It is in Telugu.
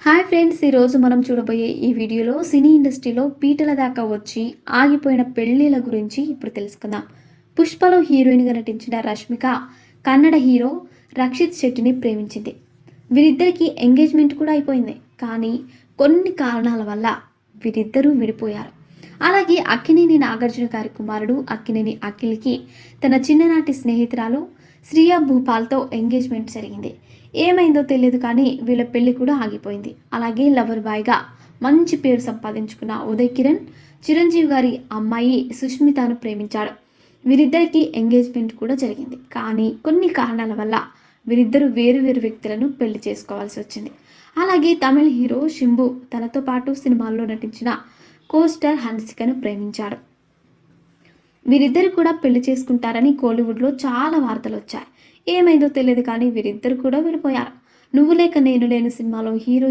హాయ్ ఫ్రెండ్స్, ఈరోజు మనం చూడబోయే ఈ వీడియోలో సినీ ఇండస్ట్రీలో పీటల దాకా వచ్చి ఆగిపోయిన పెళ్లిల గురించి ఇప్పుడు తెలుసుకుందాం. పుష్పలో హీరోయిన్గా నటించిన రష్మిక కన్నడ హీరో రక్షిత్ శెట్టిని ప్రేమించింది. వీరిద్దరికీ ఎంగేజ్మెంట్ కూడా అయిపోయింది. కానీ కొన్ని కారణాల వల్ల వీరిద్దరూ విడిపోయారు. అలాగే అక్కినేని నాగార్జున గారి కుమారుడు అక్కినేని అఖిల్కి తన చిన్ననాటి స్నేహితురాలు శ్రియా భూపాల్తో ఎంగేజ్మెంట్ జరిగింది. ఏమైందో తెలియదు కానీ వీళ్ళ పెళ్లి కూడా ఆగిపోయింది. అలాగే లవర్ బాయ్గా మంచి పేరు సంపాదించుకున్న ఉదయ్ కిరణ్ చిరంజీవి గారి అమ్మాయి సుష్మితను ప్రేమించాడు. వీరిద్దరికీ ఎంగేజ్మెంట్ కూడా జరిగింది. కానీ కొన్ని కారణాల వల్ల వీరిద్దరు వేరు వేరు వ్యక్తులను పెళ్లి చేసుకోవాల్సి వచ్చింది. అలాగే తమిళ హీరో శింబు తనతో పాటు సినిమాల్లో నటించిన కోస్టార్ హన్సికను ప్రేమించాడు. వీరిద్దరు కూడా పెళ్లి చేసుకుంటారని కోలీవుడ్లో చాలా వార్తలు వచ్చాయి. ఏమైందో తెలియదు కానీ వీరిద్దరు కూడా విడిపోయారు. నువ్వు లేక నేను లేని సినిమాలో హీరో